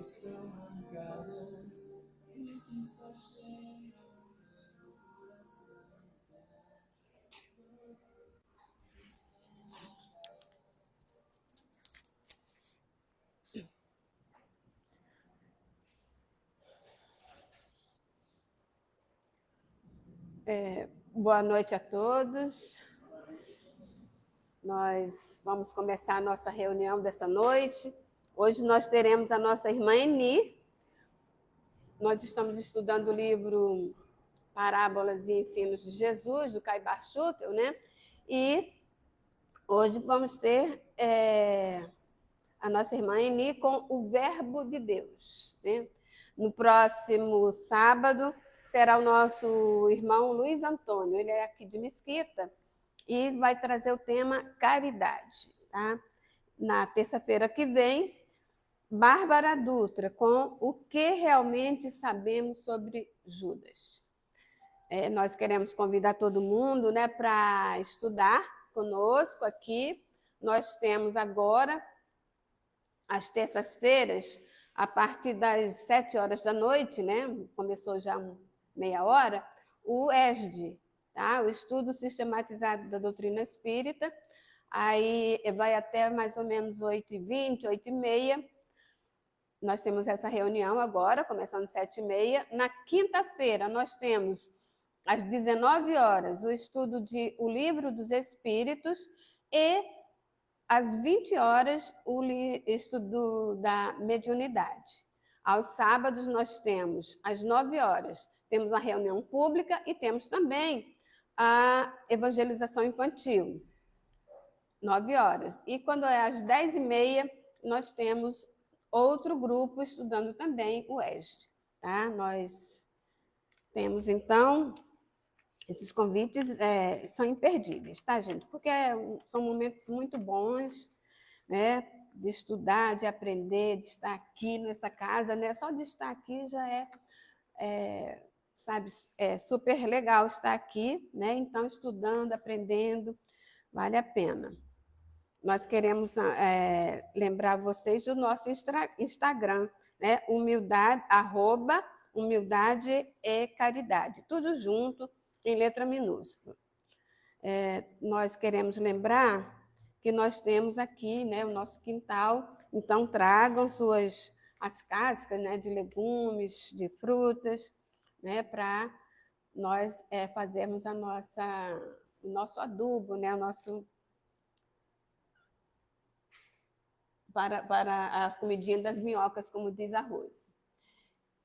estão marcadas e que está cheio meu coração. Boa noite a todos. Nós vamos começar a nossa reunião dessa noite. Hoje nós teremos a nossa irmã Eni. Nós estamos estudando o livro Parábolas e Ensinos de Jesus, do Caibar Schutel, né? E hoje vamos ter a nossa irmã Eni com o Verbo de Deus, né? No próximo sábado será o nosso irmão Luiz Antônio, ele é aqui de Mesquita, e vai trazer o tema caridade. Tá? Na terça-feira que vem, Bárbara Dutra, com o que realmente sabemos sobre Judas. Nós queremos convidar todo mundo, né, para estudar conosco aqui. Nós temos agora, às terças-feiras, a partir das 7 horas da noite, né, começou já meia hora, o ESD, tá? O Estudo Sistematizado da Doutrina Espírita. Aí vai até mais ou menos 8h20, 8h30. Nós temos essa reunião agora, começando às 7h30. Na quinta-feira, nós temos, às 19 horas, o estudo de O Livro dos Espíritos e, às 20 horas, o estudo da mediunidade. Aos sábados, nós temos, às 9 horas, temos a reunião pública e temos também a evangelização infantil, 9 horas. E quando é às 10h30, nós temos outro grupo estudando também o ESD. Tá? Nós temos, então, esses convites são imperdíveis, tá, gente? Porque são momentos muito bons, né? De estudar, de aprender, de estar aqui nessa casa, né? Só de estar aqui já sabe, é super legal estar aqui, né? Então, estudando, aprendendo, vale a pena. Nós queremos lembrar vocês do nosso Instagram, né? @humildade e caridade, tudo junto, em letra minúscula. Nós queremos lembrar que nós temos aqui, né, o nosso quintal, então tragam as cascas, né, de legumes, de frutas, né, para nós fazermos o nosso adubo, né, para as comidinhas das minhocas, como diz a Rose.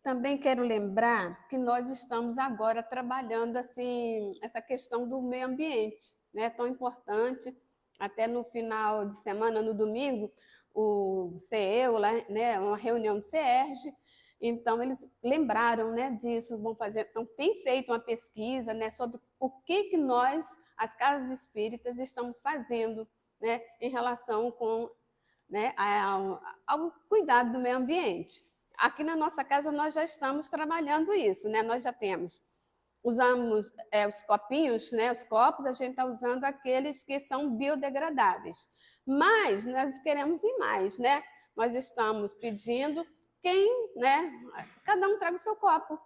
Também quero lembrar que nós estamos agora trabalhando assim essa questão do meio ambiente, né? Tão importante. Até no final de semana, no domingo, o CEU, né, uma reunião do CERJ, então eles lembraram, né, disso, vão fazer, então tem feito uma pesquisa, né, sobre o que nós, as casas espíritas, estamos fazendo, né, em relação com, né, ao cuidado do meio ambiente. Aqui na nossa casa nós já estamos trabalhando isso, né? Nós já usamos os copinhos, né? Os copos, a gente está usando aqueles que são biodegradáveis. Mas nós queremos ir mais, né? Nós estamos pedindo né? Cada um traga o seu copo,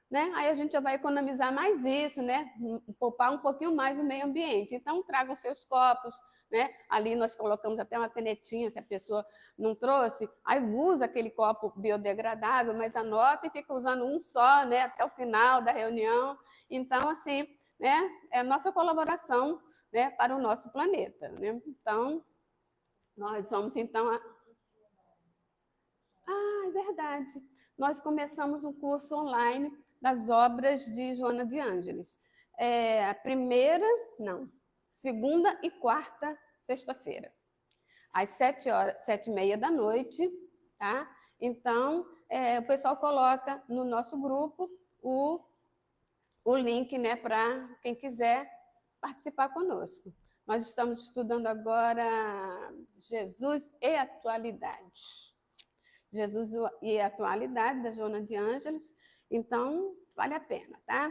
né? Aí a gente já vai economizar mais isso, né? Poupar um pouquinho mais o meio ambiente. Então, tragam seus copos, né? Ali nós colocamos até uma canetinha, se a pessoa não trouxe, aí usa aquele copo biodegradável, mas anota e fica usando um só, né? Até o final da reunião. Então, assim, né? É a nossa colaboração, né? Para o nosso planeta, né? Então, nós vamos, então... é verdade. Nós começamos um curso online das obras de Joana de Ângeles. Segunda e quarta sexta-feira, às 7h30 da noite, tá? Então, o pessoal coloca no nosso grupo o link, né, para quem quiser participar conosco. Nós estamos estudando agora Jesus e Atualidade. Jesus e a Atualidade, da Joana de Ângeles. Então, vale a pena, tá?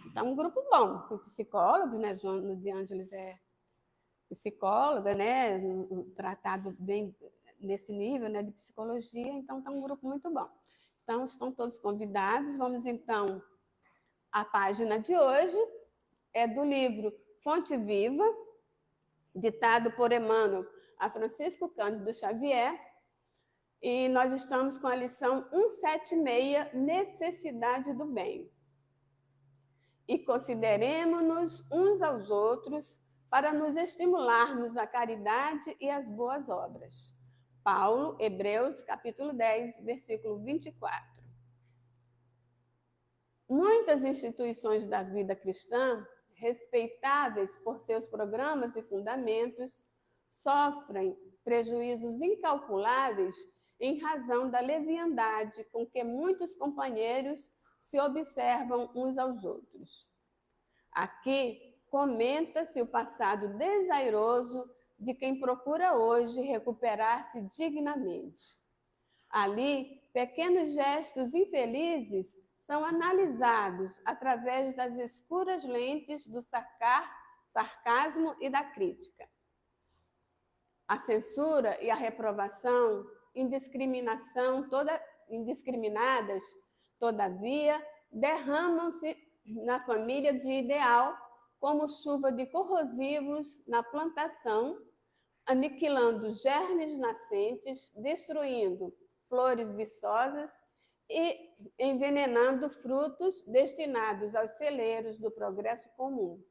Então, um grupo bom, com psicólogos, né? Joana de Ângeles é psicóloga, né? Um tratado bem, nesse nível, né, de psicologia, então está um grupo muito bom. Então, estão todos convidados. Vamos, então, à página de hoje, é do livro Fonte Viva, ditado por Emmanuel a Francisco Cândido Xavier, e nós estamos com a lição 176, Necessidade do Bem. E consideremos-nos uns aos outros para nos estimularmos à caridade e às boas obras. Paulo, Hebreus, capítulo 10, versículo 24. Muitas instituições da vida cristã, respeitáveis por seus programas e fundamentos, sofrem prejuízos incalculáveis em razão da leviandade com que muitos companheiros se observam uns aos outros. Aqui comenta-se o passado desairoso de quem procura hoje recuperar-se dignamente. Ali, pequenos gestos infelizes são analisados através das escuras lentes do sarcasmo e da crítica. A censura e a reprovação, indiscriminadas, todavia, derramam-se na família de ideal como chuva de corrosivos na plantação, aniquilando germes nascentes, destruindo flores viçosas e envenenando frutos destinados aos celeiros do progresso comum.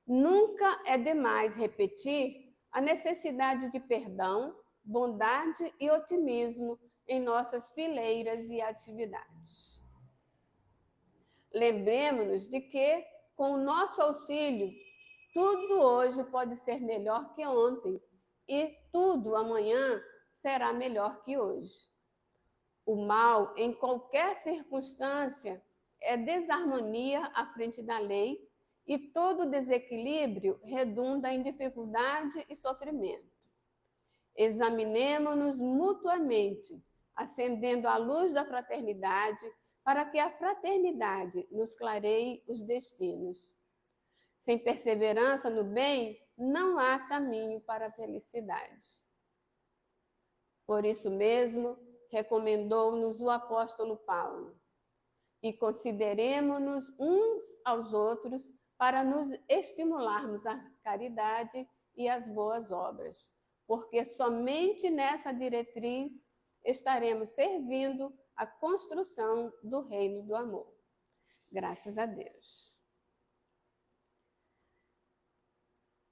Nunca é demais repetir a necessidade de perdão, bondade e otimismo em nossas fileiras e atividades. Lembremos-nos de que, com o nosso auxílio, tudo hoje pode ser melhor que ontem e tudo amanhã será melhor que hoje. O mal, em qualquer circunstância, é desarmonia à frente da lei e todo desequilíbrio redunda em dificuldade e sofrimento. Examinemo-nos mutuamente, acendendo a luz da fraternidade, para que a fraternidade nos clareie os destinos. Sem perseverança no bem, não há caminho para a felicidade. Por isso mesmo, recomendou-nos o apóstolo Paulo: e consideremo-nos uns aos outros para nos estimularmos à caridade e às boas obras, porque somente nessa diretriz estaremos servindo a construção do reino do amor. Graças a Deus.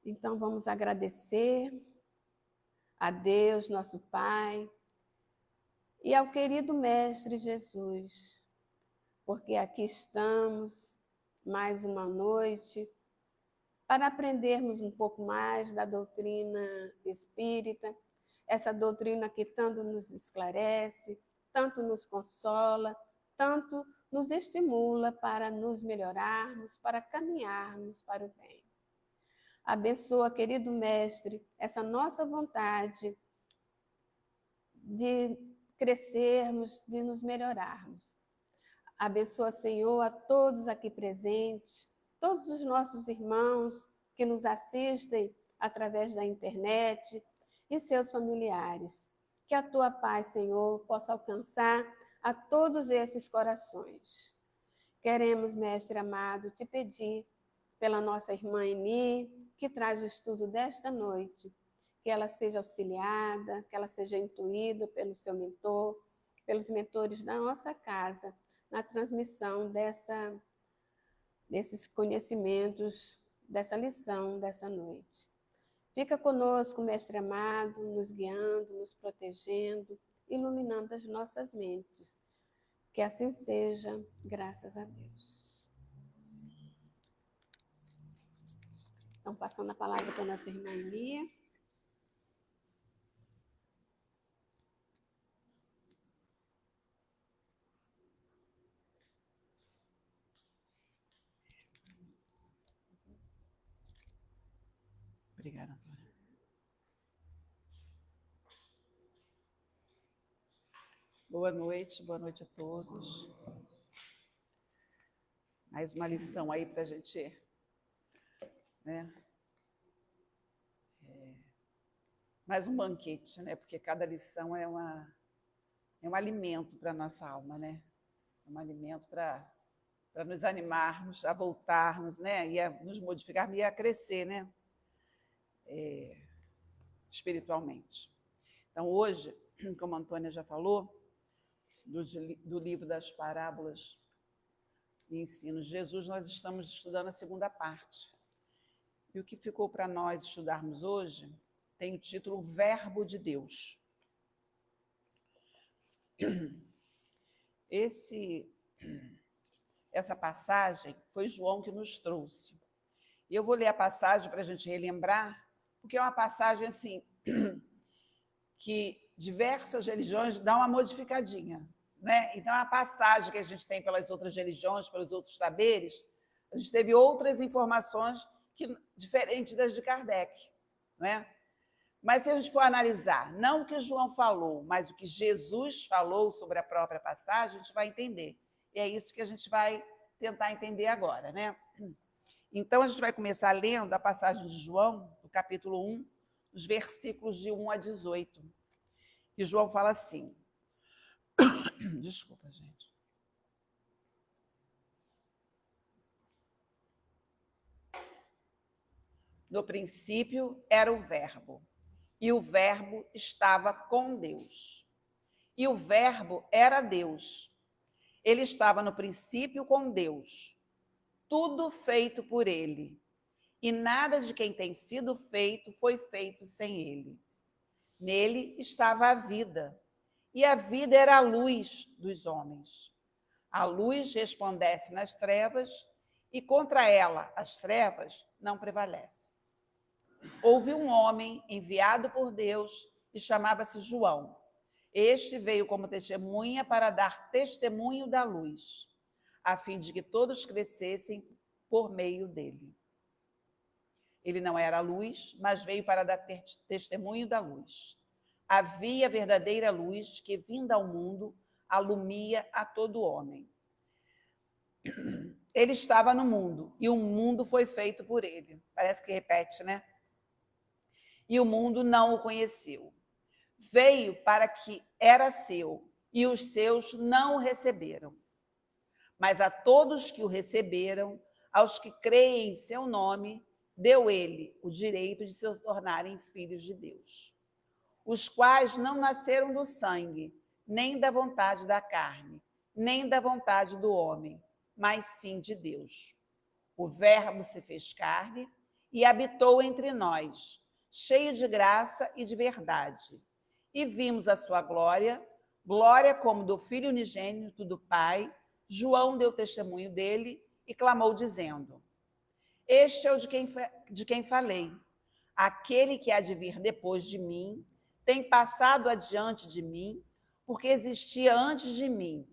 Então, vamos agradecer a Deus, nosso Pai, e ao querido Mestre Jesus, porque aqui estamos mais uma noite para aprendermos um pouco mais da doutrina espírita, essa doutrina que tanto nos esclarece, tanto nos consola, tanto nos estimula para nos melhorarmos, para caminharmos para o bem. Abençoa, querido Mestre, essa nossa vontade de crescermos, de nos melhorarmos. Abençoa, Senhor, a todos aqui presentes, todos os nossos irmãos que nos assistem através da internet e seus familiares. Que a tua paz, Senhor, possa alcançar a todos esses corações. Queremos, Mestre amado, te pedir pela nossa irmã Eni, que traz o estudo desta noite, que ela seja auxiliada, que ela seja intuída pelo seu mentor, pelos mentores da nossa casa, na transmissão desses conhecimentos, dessa lição dessa noite. Fica conosco, Mestre amado, nos guiando, nos protegendo, iluminando as nossas mentes. Que assim seja, graças a Deus. Então, passando a palavra para a nossa irmã Elia. Obrigada, Antônia. Boa noite a todos. Mais uma lição aí para a gente, né, mais um banquete, né? Porque cada lição é um alimento para a nossa alma, né? É um alimento para nos animarmos, a voltarmos, né? E a nos modificarmos e a crescer, né? Espiritualmente. Então, hoje, como a Antônia já falou, do livro das parábolas e ensinos de Jesus, nós estamos estudando a segunda parte. E o que ficou para nós estudarmos hoje tem o título Verbo de Deus. Essa passagem foi João que nos trouxe. E eu vou ler a passagem para a gente relembrar, porque é uma passagem assim que diversas religiões dão uma modificadinha, né? Então, a passagem que a gente tem pelas outras religiões, pelos outros saberes, a gente teve outras informações diferentes das de Kardec, não é? Mas se a gente for analisar, não o que João falou, mas o que Jesus falou sobre a própria passagem, a gente vai entender. E é isso que a gente vai tentar entender agora, né? Então, a gente vai começar lendo a passagem de João, do capítulo 1, os versículos de 1 a 18. E João fala assim... Desculpa, gente. No princípio era o Verbo, e o Verbo estava com Deus. E o Verbo era Deus. Ele estava no princípio com Deus. Tudo feito por ele. E nada de quem tem sido feito foi feito sem ele. Nele estava a vida, e a vida era a luz dos homens. A luz resplandece nas trevas, e contra ela as trevas não prevalecem. Houve um homem enviado por Deus e chamava-se João. Este veio como testemunha para dar testemunho da luz, a fim de que todos crescessem por meio dele. Ele não era a luz, mas veio para dar testemunho da luz. Havia verdadeira luz que, vinda ao mundo, alumia a todo homem. Ele estava no mundo, e o mundo foi feito por ele. Parece que repete, né? E o mundo não o conheceu. Veio para que era seu, e os seus não o receberam. Mas a todos que o receberam, aos que creem em seu nome, deu ele o direito de se tornarem filhos de Deus, os quais não nasceram do sangue, nem da vontade da carne, nem da vontade do homem, mas sim de Deus. O Verbo se fez carne e habitou entre nós, cheio de graça e de verdade. E vimos a sua glória, glória como do Filho unigênito do Pai. João deu testemunho dele e clamou, dizendo: Este é o de quem falei. Aquele que há de vir depois de mim tem passado adiante de mim, porque existia antes de mim,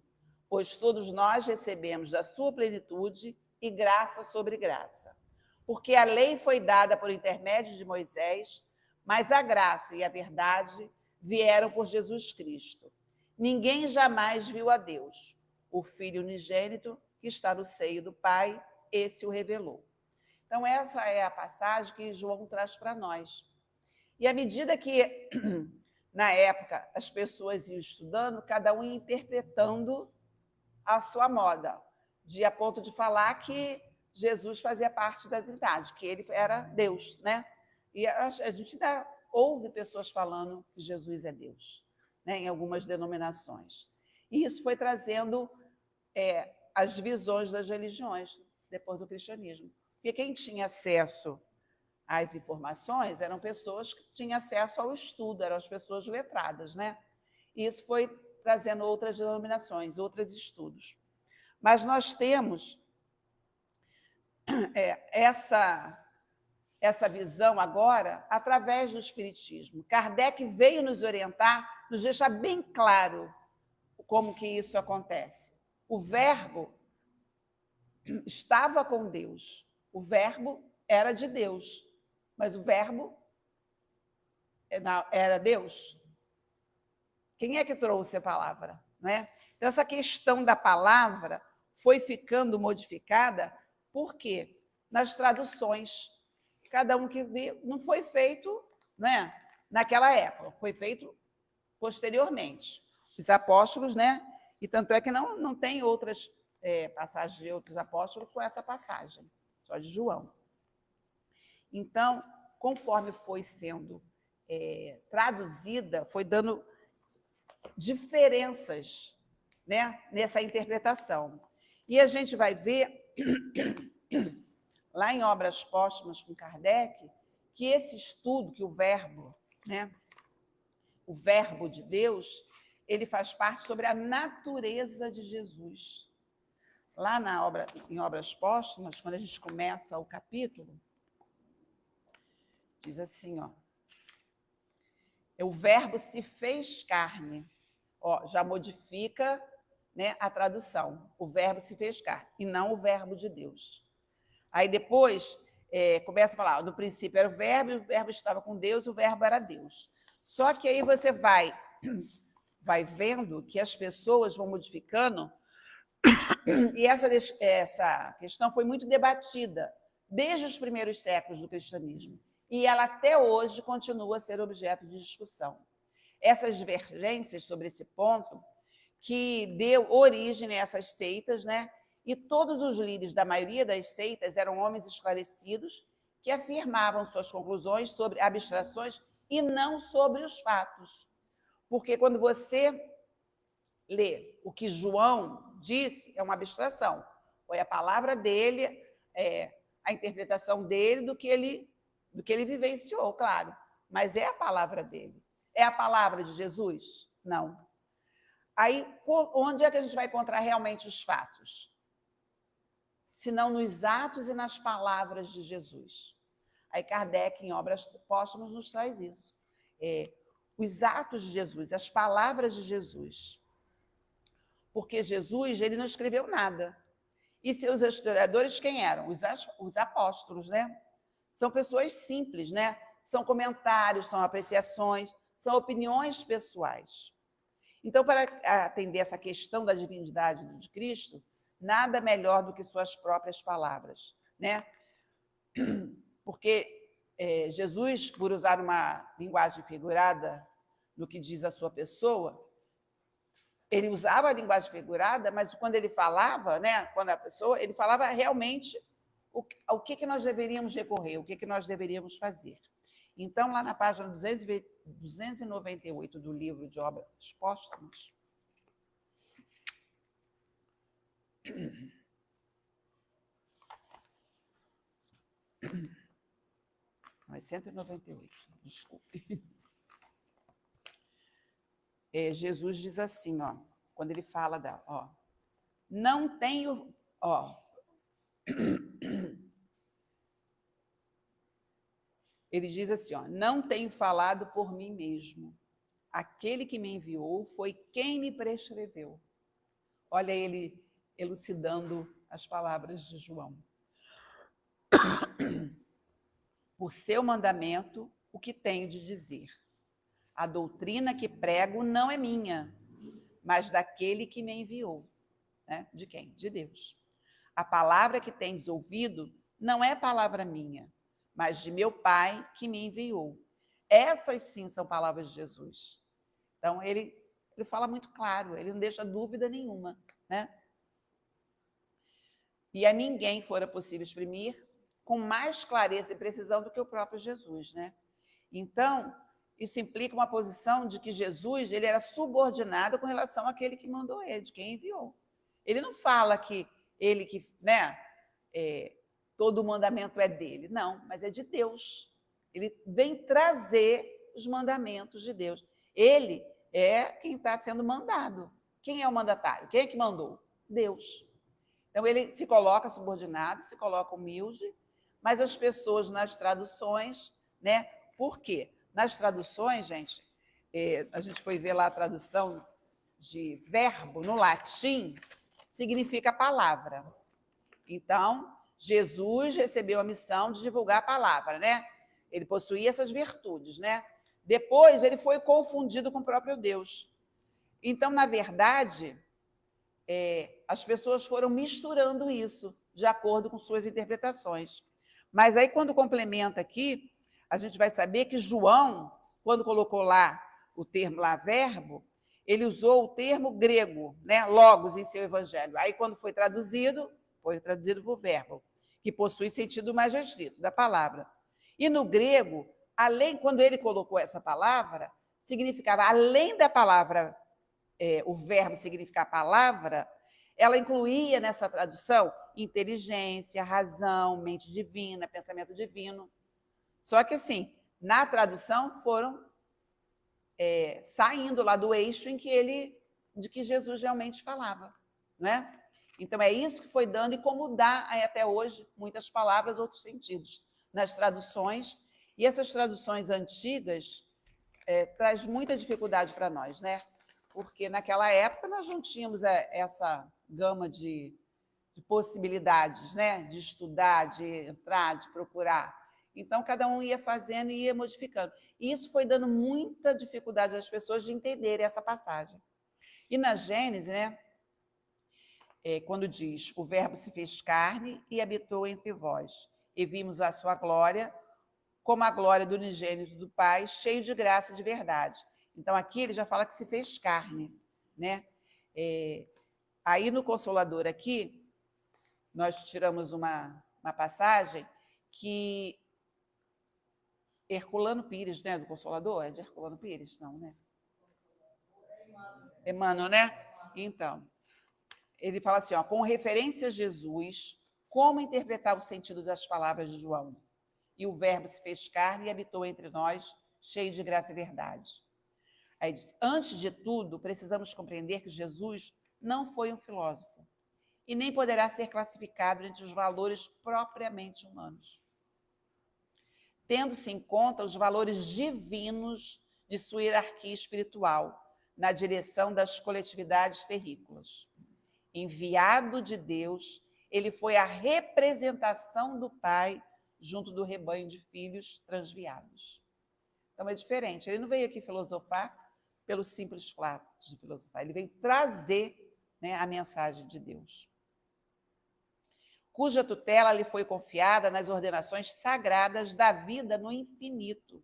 pois todos nós recebemos da sua plenitude e graça sobre graça. Porque a lei foi dada por intermédio de Moisés, mas a graça e a verdade vieram por Jesus Cristo. Ninguém jamais viu a Deus. O Filho unigênito, que está no seio do Pai, esse o revelou. Então, essa é a passagem que João traz para nós. E à medida que, na época, as pessoas iam estudando, cada um ia interpretando a sua moda, a ponto de falar que Jesus fazia parte da Trindade, que ele era Deus, né? E a gente ainda ouve pessoas falando que Jesus é Deus, né, em algumas denominações. E isso foi trazendo as divisões das religiões depois do cristianismo. Porque quem tinha acesso às informações eram pessoas que tinham acesso ao estudo, eram as pessoas letradas, né? E isso foi trazendo outras denominações, outros estudos. Mas nós temos essa visão agora através do Espiritismo. Kardec veio nos orientar, nos deixar bem claro como que isso acontece. O Verbo estava com Deus. O Verbo era de Deus, mas o Verbo era Deus. Quem é que trouxe a palavra, né? Então, essa questão da palavra foi ficando modificada, por quê? Nas traduções. Cada um que viu, não foi feito, né? naquela época, foi feito posteriormente. Os apóstolos, né? E tanto é que não tem outras passagens de outros apóstolos com essa passagem, só de João. Então, conforme foi sendo traduzida, foi dando diferenças, né, nessa interpretação. E a gente vai ver, lá em Obras Póstumas com Kardec, que esse estudo, que o verbo, né, o verbo de Deus, ele faz parte sobre a natureza de Jesus. Lá em Obras Póstumas, quando a gente começa o capítulo, diz assim, ó, o verbo se fez carne. Ó, já modifica, né, a tradução. O verbo se fez carne, e não o verbo de Deus. Aí depois começa a falar, no princípio era o verbo estava com Deus, o verbo era Deus. Só que aí você vai vendo que as pessoas vão modificando, e essa questão foi muito debatida desde os primeiros séculos do cristianismo, e ela até hoje continua a ser objeto de discussão. Essas divergências sobre esse ponto que deu origem a essas seitas, né? E todos os líderes da maioria das seitas eram homens esclarecidos que afirmavam suas conclusões sobre abstrações e não sobre os fatos. Porque quando você lê o que João disse, é uma abstração. Foi a palavra dele, a interpretação dele do que ele vivenciou, claro. Mas é a palavra dele. É a palavra de Jesus? Não. Aí, onde é que a gente vai encontrar realmente os fatos? Senão nos atos e nas palavras de Jesus. Aí Kardec, em Obras Póstumas, nos traz isso. Os atos de Jesus, as palavras de Jesus. Porque Jesus, ele não escreveu nada. E seus historiadores, quem eram? Os apóstolos, né? São pessoas simples, né? São comentários, são apreciações, são opiniões pessoais. Então, para atender essa questão da divindade de Cristo, nada melhor do que suas próprias palavras, né? Porque Jesus, por usar uma linguagem figurada no que diz a sua pessoa, ele usava a linguagem figurada, mas quando ele falava, né, ele falava realmente o que nós deveríamos recorrer, o que nós deveríamos fazer. Então, lá na página 298 do livro de Obras Póstumas, mas 198, desculpe. Jesus diz assim, ó, quando ele fala não tenho, ele diz assim, não tenho falado por mim mesmo. Aquele que me enviou foi quem me prescreveu. Olha ele elucidando as palavras de João. Por seu mandamento, o que tenho de dizer? A doutrina que prego não é minha, mas daquele que me enviou. Né? De quem? De Deus. A palavra que tendes ouvido não é palavra minha, mas de meu Pai que me enviou. Essas sim são palavras de Jesus. Então, ele fala muito claro, ele não deixa dúvida nenhuma, né? E a ninguém fora possível exprimir com mais clareza e precisão do que o próprio Jesus, né? Então, isso implica uma posição de que Jesus ele era subordinado com relação àquele que mandou ele, de quem enviou. Ele não fala que ele que, né, todo o mandamento é dele, não, mas é de Deus. Ele vem trazer os mandamentos de Deus. Ele é quem está sendo mandado. Quem é o mandatário? Quem é que mandou? Deus. Então, ele se coloca subordinado, se coloca humilde, mas as pessoas nas traduções, né? Por quê? Nas traduções, gente, a gente foi ver lá a tradução de verbo no latim, significa palavra. Então, Jesus recebeu a missão de divulgar a palavra, né? Ele possuía essas virtudes, né? Depois, ele foi confundido com o próprio Deus. Então, na verdade, as pessoas foram misturando isso de acordo com suas interpretações. Mas aí, quando complementa aqui, a gente vai saber que João, quando colocou lá o termo lá, verbo, ele usou o termo grego, né, logos, em seu evangelho. Aí, quando foi traduzido por verbo, que possui sentido mais restrito da palavra. E no grego, quando ele colocou essa palavra, significava, além da palavra, o verbo significar palavra, ela incluía nessa tradução inteligência, razão, mente divina, pensamento divino. Só que, assim, na tradução foram saindo lá do eixo de que Jesus realmente falava, né? Então, é isso que foi dando, e como dá até hoje muitas palavras, outros sentidos, nas traduções. E essas traduções antigas traz muita dificuldade para nós, né? Porque naquela época nós não tínhamos essa gama de possibilidades, né? De estudar, de entrar, de procurar. Então, cada um ia fazendo e ia modificando. E isso foi dando muita dificuldade às pessoas de entenderem essa passagem. E na Gênesis, né? Quando diz, o verbo se fez carne e habitou entre vós, e vimos a sua glória, como a glória do unigênito do Pai, cheio de graça e de verdade. Então, aqui ele já fala que se fez carne, né? Aí, no Consolador, aqui, nós tiramos uma passagem que Herculano Pires, né, do Consolador? É de Herculano Pires? Não, né? Emmanuel, né? Então, ele fala assim, ó, com referência a Jesus, como interpretar o sentido das palavras de João? E o verbo se fez carne e habitou entre nós, cheio de graça e verdade. Aí diz, antes de tudo, precisamos compreender que Jesus não foi um filósofo e nem poderá ser classificado entre os valores propriamente humanos, tendo-se em conta os valores divinos de sua hierarquia espiritual na direção das coletividades terrícolas. Enviado de Deus, ele foi a representação do Pai junto do rebanho de filhos transviados. Então é diferente, ele não veio aqui filosofar pelo simples fato de filosofar, ele veio trazer, né, a mensagem de Deus, cuja tutela lhe foi confiada nas ordenações sagradas da vida no infinito.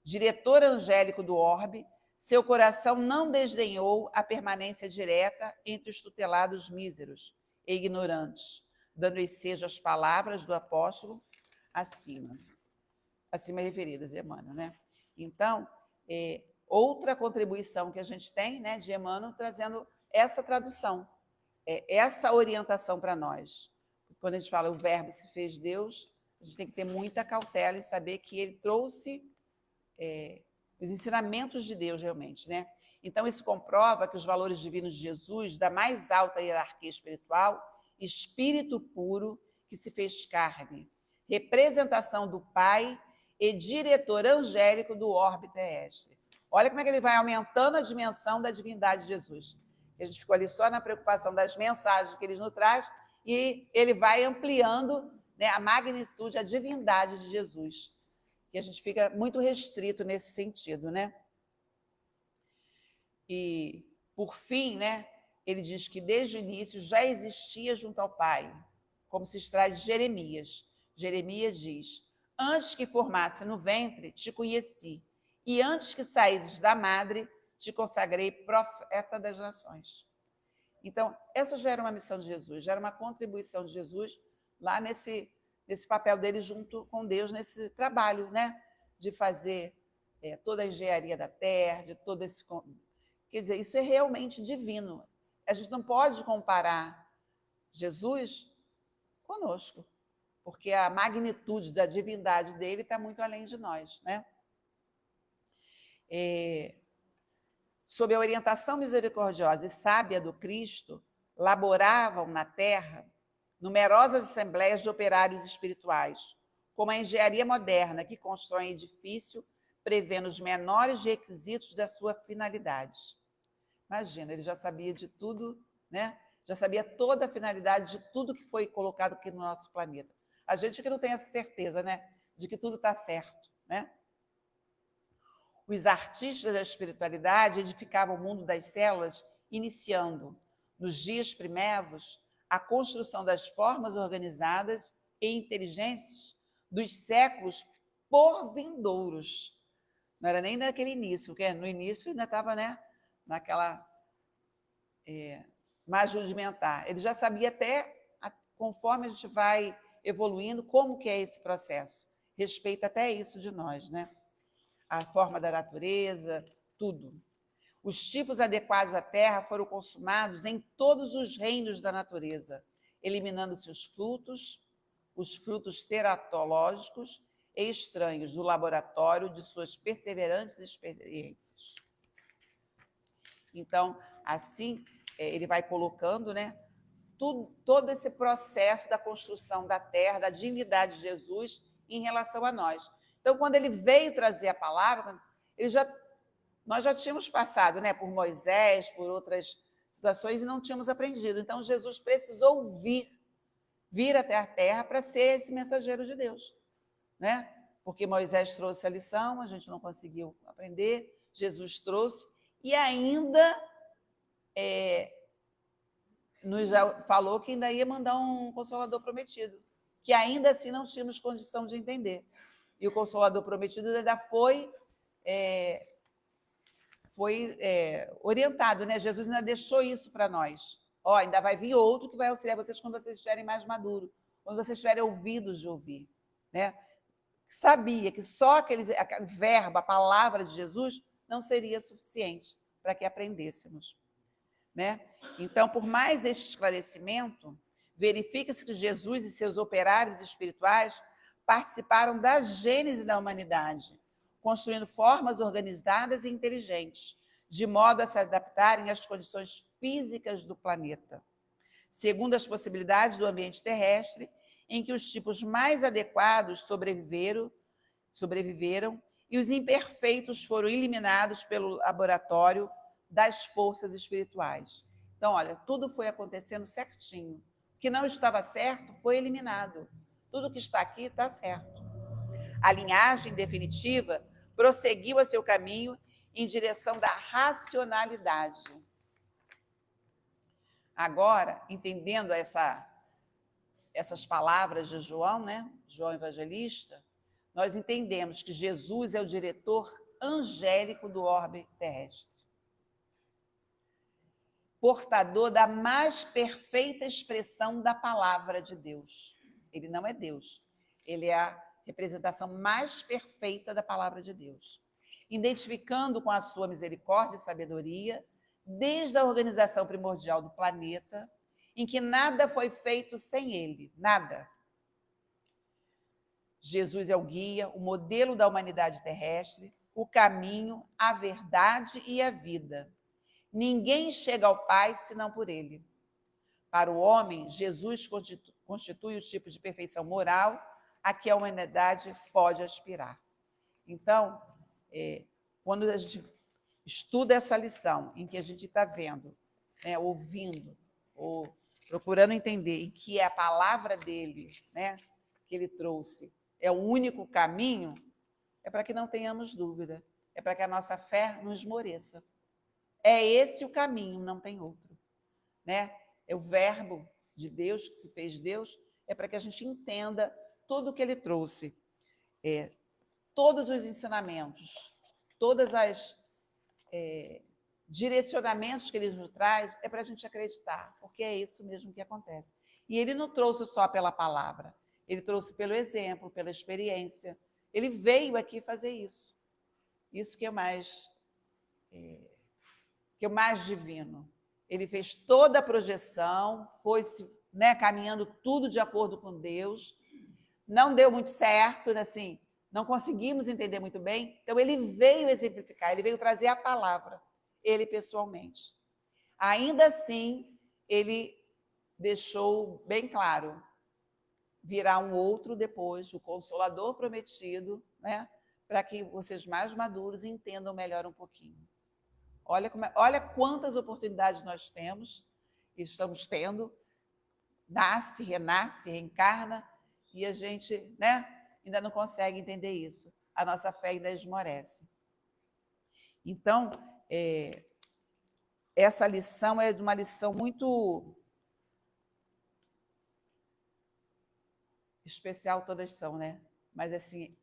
Diretor angélico do orbe, seu coração não desdenhou a permanência direta entre os tutelados míseros e ignorantes, dando ensejo às palavras do apóstolo acima referidas de Emmanuel, né? Então, outra contribuição que a gente tem, né, de Emmanuel, trazendo essa tradução, essa orientação para nós. Quando a gente fala o verbo se fez Deus, a gente tem que ter muita cautela em saber que ele trouxe os ensinamentos de Deus realmente, né? Então, isso comprova que os valores divinos de Jesus, da mais alta hierarquia espiritual, espírito puro que se fez carne, representação do Pai e diretor angélico do orbe terrestre. Olha como é que ele vai aumentando a dimensão da divindade de Jesus. A gente ficou ali só na preocupação das mensagens que ele nos traz, e ele vai ampliando, né, a magnitude, a divindade de Jesus. E a gente fica muito restrito nesse sentido, né? E, por fim, né, ele diz que desde o início já existia junto ao Pai, como se extrai de Jeremias. Jeremias diz, antes que formasse no ventre, te conheci, e antes que saísses da madre, te consagrei profeta das nações. Então, essa já era uma missão de Jesus, já era uma contribuição de Jesus lá nesse papel dele junto com Deus, nesse trabalho, né, de fazer toda a engenharia da terra, de todo esse... Quer dizer, isso é realmente divino. A gente não pode comparar Jesus conosco, porque a magnitude da divindade dele está muito além de nós, né? Sob a orientação misericordiosa e sábia do Cristo, laboravam na terra numerosas assembleias de operários espirituais, como a engenharia moderna, que constrói edifício prevendo os menores requisitos da sua finalidade. Imagina, ele já sabia de tudo, né? Já sabia toda a finalidade de tudo que foi colocado aqui no nosso planeta. A gente que não tem essa certeza, né, de que tudo está certo, né? Os artistas da espiritualidade edificavam o mundo das células, iniciando, nos dias primevos, a construção das formas organizadas e inteligências dos séculos por vindouros. Não era nem naquele início, porque no início ainda estava, né, naquela mais rudimentar. Ele já sabia até, conforme a gente vai evoluindo, como que é esse processo. Respeita até isso de nós, né? A forma da natureza, tudo. Os tipos adequados à terra foram consumados em todos os reinos da natureza, eliminando-se os frutos teratológicos e estranhos do laboratório de suas perseverantes experiências. Então, assim, ele vai colocando, né, todo esse processo da construção da terra, da divindade de Jesus em relação a nós. Então, quando ele veio trazer a palavra, nós já tínhamos passado, né, por Moisés, por outras situações, e não tínhamos aprendido. Então, Jesus precisou vir até a terra para ser esse mensageiro de Deus, né? Porque Moisés trouxe a lição, a gente não conseguiu aprender, Jesus trouxe, e ainda nos falou que ainda ia mandar um Consolador prometido, que ainda assim não tínhamos condição de entender. E o Consolador prometido ainda foi orientado, né? Jesus ainda deixou isso para nós. Ainda vai vir outro que vai auxiliar vocês quando vocês estiverem mais maduros, quando vocês tiverem ouvidos de ouvir, né? Sabia que só aquele verbo, a palavra de Jesus, não seria suficiente para que aprendêssemos, né? Então, por mais este esclarecimento, verifica-se que Jesus e seus operários espirituais participaram da gênese da humanidade, construindo formas organizadas e inteligentes, de modo a se adaptarem às condições físicas do planeta, segundo as possibilidades do ambiente terrestre, em que os tipos mais adequados sobreviveram e os imperfeitos foram eliminados pelo laboratório das forças espirituais. Então, olha, tudo foi acontecendo certinho. O que não estava certo foi eliminado. Tudo que está aqui está certo. A linhagem definitiva prosseguiu a seu caminho em direção da racionalidade. Agora, entendendo essas palavras de João, né? João Evangelista, nós entendemos que Jesus é o diretor angélico do orbe terrestre, portador da mais perfeita expressão da palavra de Deus. Ele não é Deus, ele é a representação mais perfeita da palavra de Deus, identificando com a sua misericórdia e sabedoria, desde a organização primordial do planeta, em que nada foi feito sem ele, nada. Jesus é o guia, o modelo da humanidade terrestre, o caminho, a verdade e a vida. Ninguém chega ao Pai senão por ele. Para o homem, Jesus constitui o tipo de perfeição moral a que a humanidade pode aspirar. Então, quando a gente estuda essa lição, em que a gente está vendo, né, ouvindo, ou procurando entender em que é a palavra dele, né, que ele trouxe, é o único caminho, é para que não tenhamos dúvida, é para que a nossa fé não esmoreça. É esse o caminho, não tem outro, né? É o verbo de Deus, que se fez Deus, é para que a gente entenda tudo o que ele trouxe, todos os ensinamentos, todas as direcionamentos que ele nos traz, é para a gente acreditar, porque é isso mesmo que acontece. E ele não trouxe só pela palavra, ele trouxe pelo exemplo, pela experiência. Ele veio aqui fazer isso. Isso que é o mais divino. Ele fez toda a projeção, foi caminhando tudo de acordo com Deus. Não deu muito certo, assim, não conseguimos entender muito bem. Então, ele veio exemplificar, ele veio trazer a palavra, ele pessoalmente. Ainda assim, ele deixou bem claro, virá um outro depois, o Consolador prometido, né, para que vocês mais maduros entendam melhor um pouquinho. Olha quantas oportunidades nós temos, estamos tendo, nasce, renasce, reencarna, e a gente, né, ainda não consegue entender isso. A nossa fé ainda esmorece. Então, essa lição é uma lição muito especial, todas são, né? mas assim,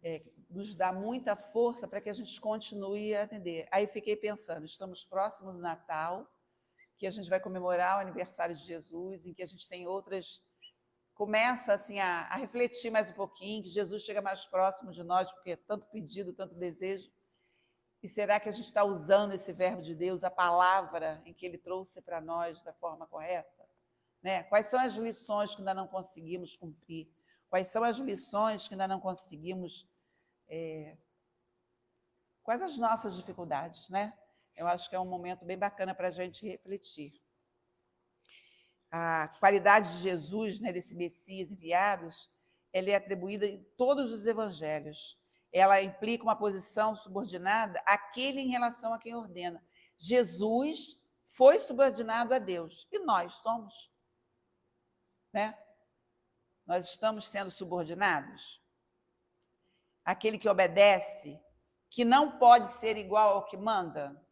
nos dá muita força para que a gente continue a atender. Aí fiquei pensando, estamos próximos do Natal, que a gente vai comemorar o aniversário de Jesus, em que a gente tem outras... Começa assim, a refletir mais um pouquinho, que Jesus chega mais próximo de nós, porque é tanto pedido, tanto desejo. E será que a gente está usando esse verbo de Deus, a palavra em que Ele trouxe para nós da forma correta? Né? Quais são as lições que ainda não conseguimos cumprir? Quais são as lições que ainda não conseguimos... Quais as nossas dificuldades, né? Eu acho que é um momento bem bacana para a gente refletir. A qualidade de Jesus, né, desse Messias enviado, ela é atribuída em todos os evangelhos. Ela implica uma posição subordinada àquele em relação a quem ordena. Jesus foi subordinado a Deus e nós somos, né? Nós estamos sendo subordinados. Aquele que obedece, que não pode ser igual ao que manda.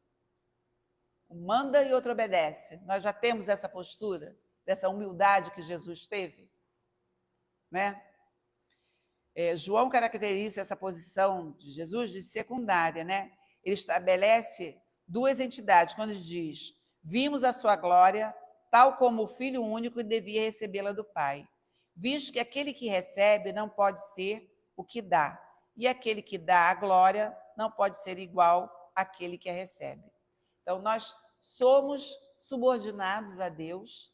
Um manda e outro obedece. Nós já temos essa postura, dessa humildade que Jesus teve, né? João caracteriza essa posição de Jesus de secundária, né? Ele estabelece duas entidades quando ele diz: vimos a sua glória, tal como o Filho único devia recebê-la do Pai, visto que aquele que recebe não pode ser o que dá, e aquele que dá a glória não pode ser igual àquele que a recebe. Então, nós somos subordinados a Deus.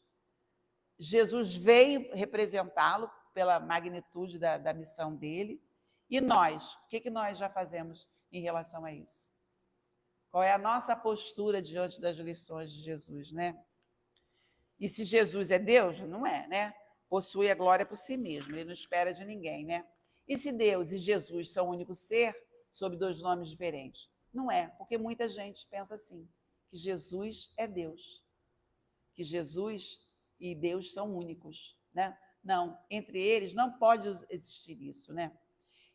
Jesus veio representá-lo pela magnitude da missão dele. E nós, o que nós já fazemos em relação a isso? Qual é a nossa postura diante das lições de Jesus, né? E se Jesus é Deus, não é, né? Possui a glória por si mesmo, ele não espera de ninguém, né? E se Deus e Jesus são um único ser, sob dois nomes diferentes? Não é, porque muita gente pensa assim, que Jesus é Deus, que Jesus e Deus são únicos, né? Não, entre eles não pode existir isso, né?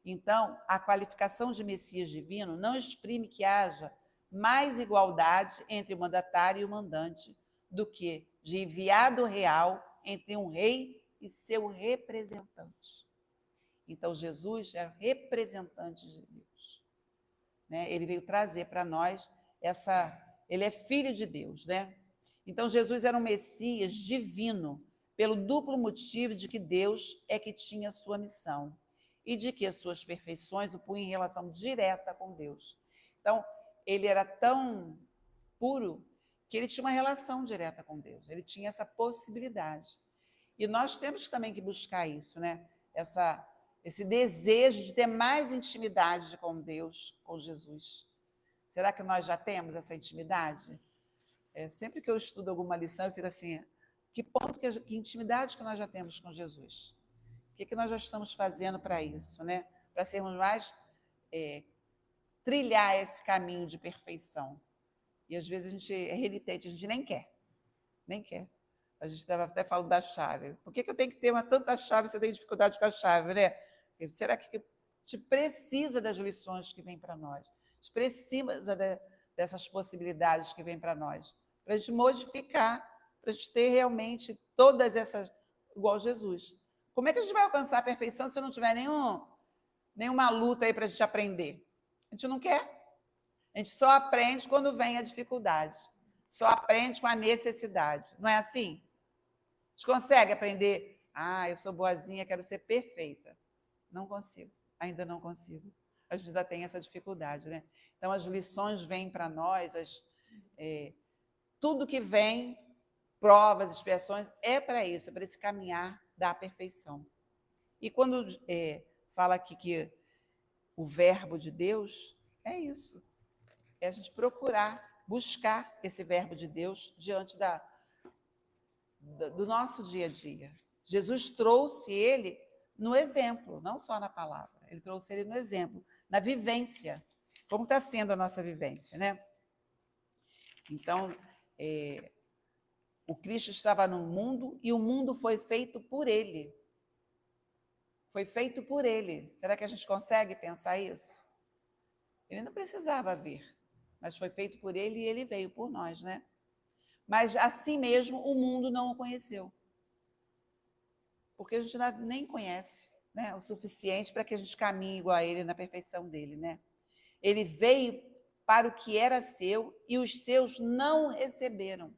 Então, a qualificação de Messias divino não exprime que haja mais igualdade entre o mandatário e o mandante do que de enviado real entre um rei e seu representante. Então, Jesus é representante de Deus, né? Ele veio trazer para nós essa... Ele é filho de Deus, né? Então, Jesus era um Messias divino, pelo duplo motivo de que Deus é que tinha sua missão e de que as suas perfeições o punham em relação direta com Deus. Então, ele era tão puro que ele tinha uma relação direta com Deus, ele tinha essa possibilidade. E nós temos também que buscar isso, né? Esse desejo de ter mais intimidade com Deus, com Jesus. Será que nós já temos essa intimidade? Sempre que eu estudo alguma lição, eu fico assim, que ponto, que intimidade que nós já temos com Jesus? O que nós já estamos fazendo para isso, né? Para sermos mais... trilhar esse caminho de perfeição. E às vezes a gente é renitente, a gente nem quer. Nem quer. A gente estava até falando da chave. Por que eu tenho que ter tanta chave se eu tenho dificuldade com a chave, né? Será que a gente precisa das lições que vêm para nós? A gente precisa dessas possibilidades que vêm para nós, para a gente modificar, para a gente ter realmente todas essas, igual Jesus. Como é que a gente vai alcançar a perfeição se não tiver nenhuma luta aí para a gente aprender? A gente não quer. A gente só aprende quando vem a dificuldade. Só aprende com a necessidade. Não é assim? A gente consegue aprender, eu sou boazinha, quero ser perfeita. Não consigo, ainda não consigo. A gente ainda tem essa dificuldade, né? Então, as lições vêm para nós, tudo que vem, provas, expiações, é para isso, é para esse caminhar da perfeição. E quando fala aqui que o verbo de Deus, é isso. É a gente procurar, buscar esse verbo de Deus diante do nosso dia a dia. Jesus trouxe ele no exemplo, não só na palavra. Ele trouxe ele no exemplo, na vivência. Como está sendo a nossa vivência, né? Então, o Cristo estava no mundo e o mundo foi feito por ele. Foi feito por ele. Será que a gente consegue pensar isso? Ele não precisava vir, mas foi feito por ele e ele veio por nós, né? Mas assim mesmo o mundo não o conheceu. Porque a gente nem conhece, né, o suficiente para que a gente caminhe igual a ele na perfeição dele, né? Ele veio para o que era seu e os seus não receberam.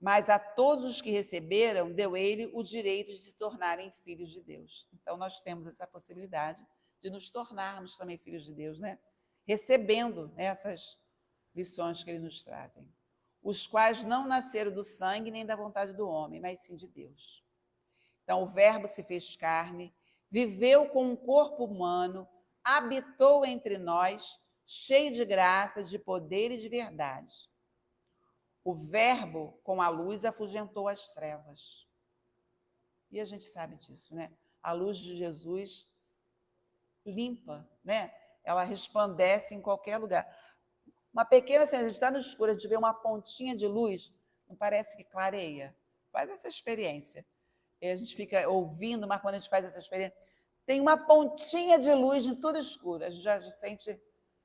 Mas a todos os que receberam, deu ele o direito de se tornarem filhos de Deus. Então, nós temos essa possibilidade de nos tornarmos também filhos de Deus, né? Recebendo essas lições que ele nos trazem. Os quais não nasceram do sangue nem da vontade do homem, mas sim de Deus. Então, o Verbo se fez carne, viveu com um corpo humano, habitou entre nós, cheio de graça, de poder e de verdade. O Verbo, com a luz, afugentou as trevas. E a gente sabe disso, né? A luz de Jesus limpa, né? Ela resplandece em qualquer lugar. Uma pequena, assim, a gente está no escuro, a gente vê uma pontinha de luz, não parece que clareia? Faz essa experiência. E a gente fica ouvindo, mas quando a gente faz essa experiência, tem uma pontinha de luz em tudo escuro, a gente já sente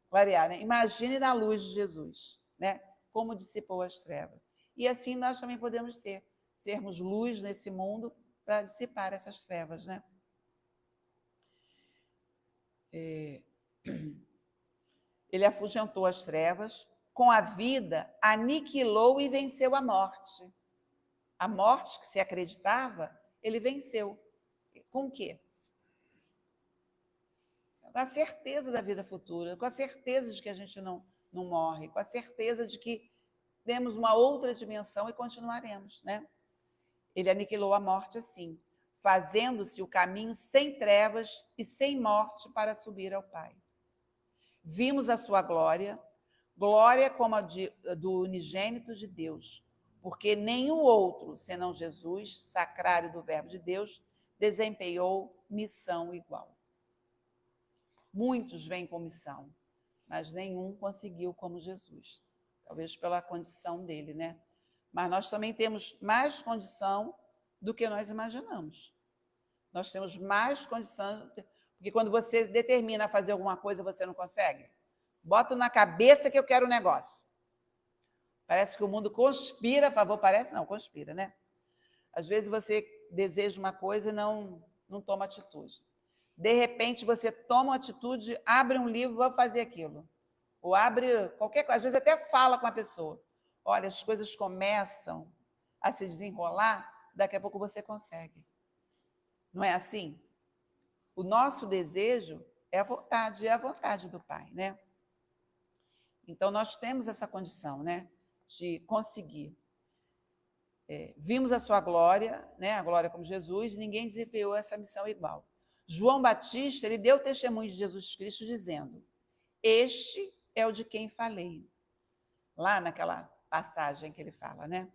clarear, né? Imagine na luz de Jesus, né? Como dissipou as trevas. E assim nós também podemos sermos luz nesse mundo para dissipar essas trevas, né? Ele afugentou as trevas, com a vida aniquilou e venceu a morte. A morte que se acreditava, ele venceu. Com o quê? Com a certeza da vida futura, com a certeza de que a gente não morre, com a certeza de que temos uma outra dimensão e continuaremos, né? Ele aniquilou a morte assim, fazendo-se o caminho sem trevas e sem morte para subir ao Pai. Vimos a sua glória, glória como a do unigênito de Deus, porque nenhum outro, senão Jesus, sacrário do Verbo de Deus, desempenhou missão igual. Muitos vêm com missão, mas nenhum conseguiu como Jesus. Talvez pela condição dele, né? Mas nós também temos mais condição do que nós imaginamos. Nós temos mais condição, porque quando você determina a fazer alguma coisa, você não consegue. Bota na cabeça que eu quero um negócio. Parece que o mundo conspira a favor, parece não, conspira, né? Às vezes você deseja uma coisa e não toma atitude. De repente você toma uma atitude, abre um livro, vai fazer aquilo. Ou abre qualquer coisa, às vezes até fala com a pessoa. Olha, as coisas começam a se desenrolar, daqui a pouco você consegue. Não é assim? O nosso desejo é a vontade do Pai, né? Então, nós temos essa condição, né, de conseguir. Vimos a sua glória, né, a glória como Jesus, e ninguém desempenhou essa missão igual. João Batista, ele deu testemunho de Jesus Cristo, dizendo: este é o de quem falei. Lá naquela passagem que ele fala, né?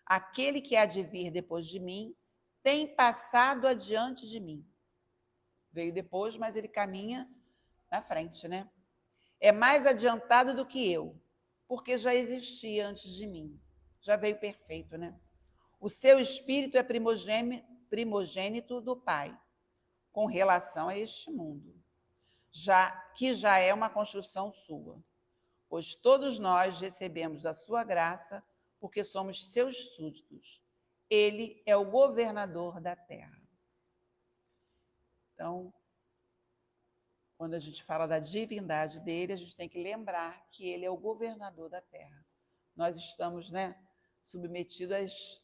Aquele que há de vir depois de mim tem passado adiante de mim. Veio depois, mas ele caminha na frente, né? É mais adiantado do que eu, porque já existia antes de mim. Já veio perfeito, né? O seu espírito é primogênito do Pai, com relação a este mundo, que já é uma construção sua. Pois todos nós recebemos da sua graça, porque somos seus súditos. Ele é o governador da terra. Então, quando a gente fala da divindade dele, a gente tem que lembrar que ele é o governador da terra. Nós estamos, né, submetidos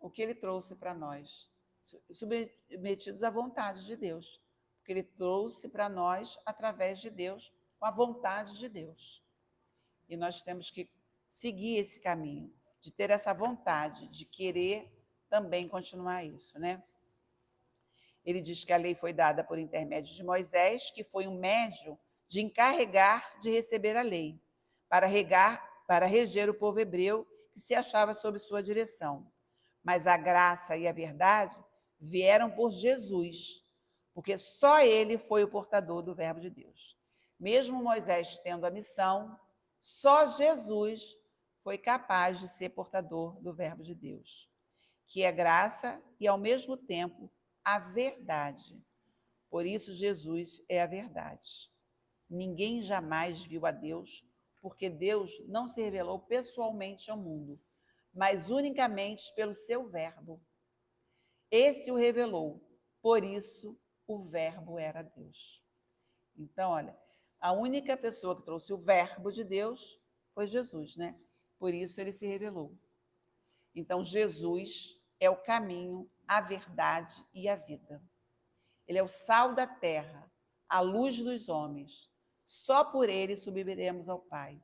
ao que ele trouxe para nós, submetidos à vontade de Deus, porque ele trouxe para nós através de Deus, com a vontade de Deus. E nós temos que seguir esse caminho, de ter essa vontade, de querer também continuar isso, né? Ele diz que a lei foi dada por intermédio de Moisés, que foi um médium de encarregar de receber a lei, para reger o povo hebreu que se achava sob sua direção. Mas a graça e a verdade vieram por Jesus, porque só ele foi o portador do Verbo de Deus. Mesmo Moisés tendo a missão, só Jesus foi capaz de ser portador do Verbo de Deus, que é graça e, ao mesmo tempo, a verdade. Por isso, Jesus é a verdade. Ninguém jamais viu a Deus, porque Deus não se revelou pessoalmente ao mundo, mas unicamente pelo seu Verbo. Esse o revelou, por isso o Verbo era Deus. Então, olha, a única pessoa que trouxe o Verbo de Deus foi Jesus, né? Por isso ele se revelou. Então, Jesus é o caminho, a verdade e a vida. Ele é o sal da terra, a luz dos homens. Só por ele subiremos ao Pai.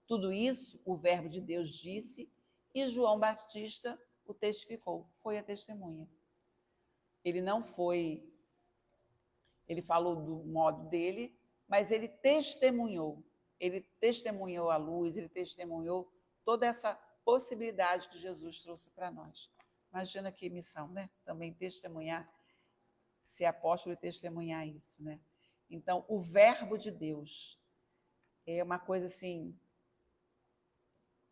Tudo isso o Verbo de Deus disse e João Batista o testificou, foi a testemunha. Ele não foi, ele falou do modo dele, mas ele testemunhou a luz, ele testemunhou toda essa possibilidade que Jesus trouxe para nós. Imagina que missão, né? Também testemunhar, ser apóstolo e testemunhar isso, né? Então, o Verbo de Deus é uma coisa assim,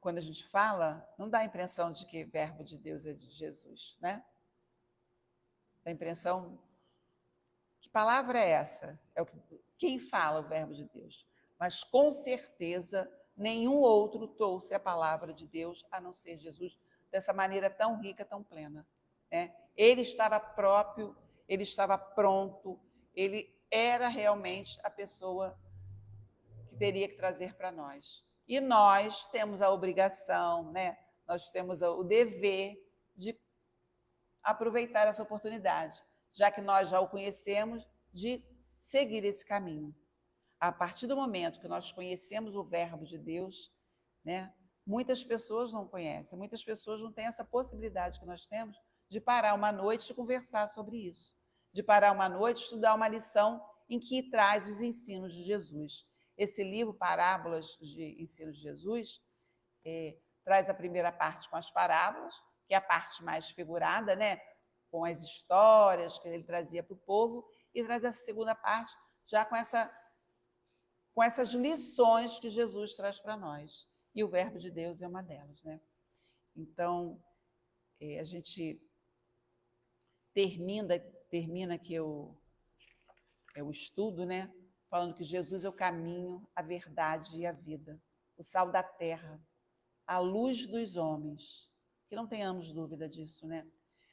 quando a gente fala, não dá a impressão de que o Verbo de Deus é de Jesus, né? Dá a impressão, que palavra é essa? Quem fala o Verbo de Deus? Mas com certeza nenhum outro trouxe a palavra de Deus a não ser Jesus dessa maneira tão rica, tão plena, né? Ele estava próprio, ele estava pronto, ele era realmente a pessoa que teria que trazer para nós. E nós temos a obrigação, né? Nós temos o dever de aproveitar essa oportunidade, já que nós já o conhecemos, de seguir esse caminho. A partir do momento que nós conhecemos o Verbo de Deus, né? Muitas pessoas não conhecem, muitas pessoas não têm essa possibilidade que nós temos de parar uma noite e conversar sobre isso, de parar uma noite e estudar uma lição em que traz os ensinos de Jesus. Esse livro, Parábolas de Ensino de Jesus, traz a primeira parte com as parábolas, que é a parte mais figurada, né? Com as histórias que ele trazia para o povo, e traz a segunda parte já com essas lições que Jesus traz para nós. E o Verbo de Deus é uma delas, né? Então, a gente termina aqui o estudo, né? Falando que Jesus é o caminho, a verdade e a vida, o sal da terra, a luz dos homens. Que não tenhamos dúvida disso, né?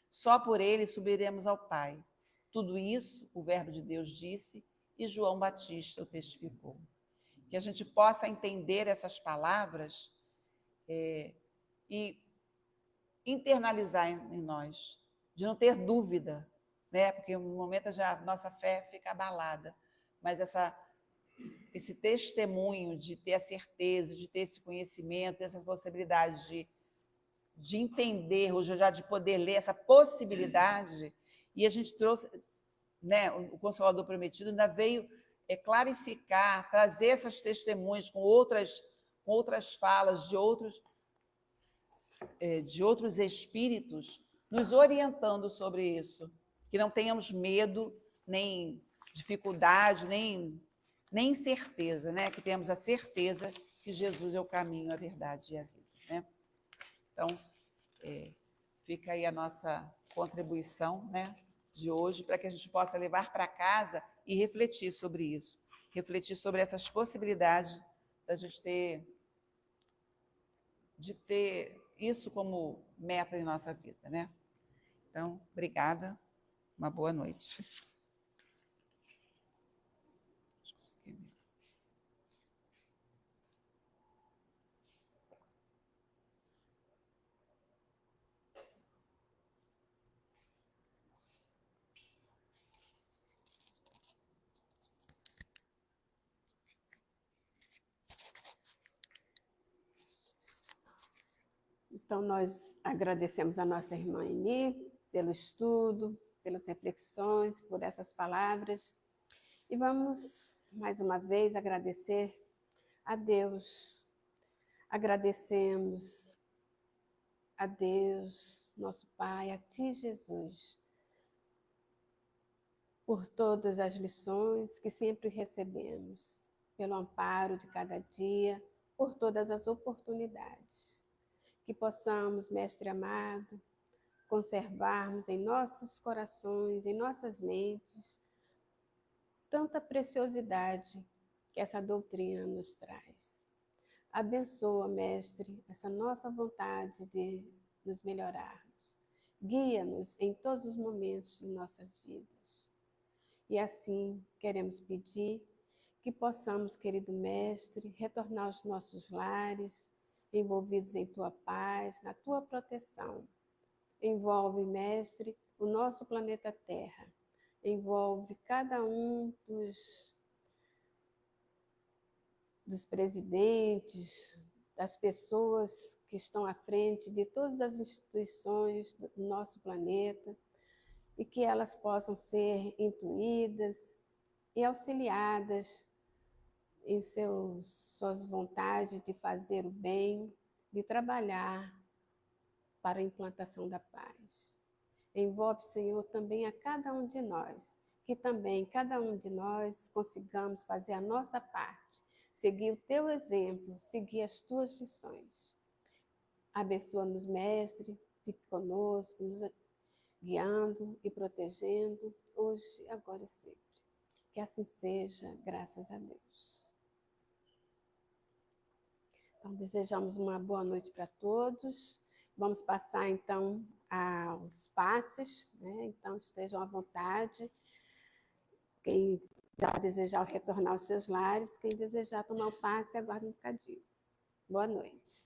Só por ele subiremos ao Pai. Tudo isso o Verbo de Deus disse e João Batista o testificou. Que a gente possa entender essas palavras e internalizar em nós, de não ter dúvida, né? Porque no momento já a nossa fé fica abalada, mas esse testemunho de ter a certeza, de ter esse conhecimento, essa possibilidade de entender, ou já de poder ler essa possibilidade, e a gente trouxe, né, o Consolador Prometido ainda veio clarificar, trazer essas testemunhas com outras falas de outros espíritos, nos orientando sobre isso, que não tenhamos medo, nem dificuldade, nem incerteza, né? Que tenhamos a certeza que Jesus é o caminho, a verdade e a vida, né? Então, fica aí a nossa contribuição, né, de hoje, para que a gente possa levar para casa e refletir sobre isso, refletir sobre essas possibilidades da gente de ter isso como meta em nossa vida, né? Então, obrigada, uma boa noite. Então, nós agradecemos a nossa irmã Eni pelo estudo, pelas reflexões, por essas palavras. E vamos, mais uma vez, agradecer a Deus. Agradecemos a Deus, nosso Pai, a Ti, Jesus, por todas as lições que sempre recebemos, pelo amparo de cada dia, por todas as oportunidades. Que possamos, Mestre amado, conservarmos em nossos corações, em nossas mentes, tanta preciosidade que essa doutrina nos traz. Abençoa, Mestre, essa nossa vontade de nos melhorarmos. Guia-nos em todos os momentos de nossas vidas. E assim queremos pedir que possamos, querido Mestre, retornar aos nossos lares, envolvidos em tua paz, na tua proteção. Envolve, Mestre, o nosso planeta Terra. Envolve cada um dos presidentes, das pessoas que estão à frente de todas as instituições do nosso planeta, e que elas possam ser intuídas e auxiliadas em suas vontades de fazer o bem, de trabalhar para a implantação da paz. Envolve, Senhor, também a cada um de nós, que também cada um de nós consigamos fazer a nossa parte, seguir o teu exemplo, seguir as tuas lições. Abençoa-nos, Mestre, fique conosco, nos guiando e protegendo, hoje, agora e sempre. Que assim seja, graças a Deus. Então, desejamos uma boa noite para todos. Vamos passar, então, aos passes, né? Então, estejam à vontade. Quem já desejar retornar aos seus lares, quem desejar tomar o passe, aguarde um bocadinho. Boa noite.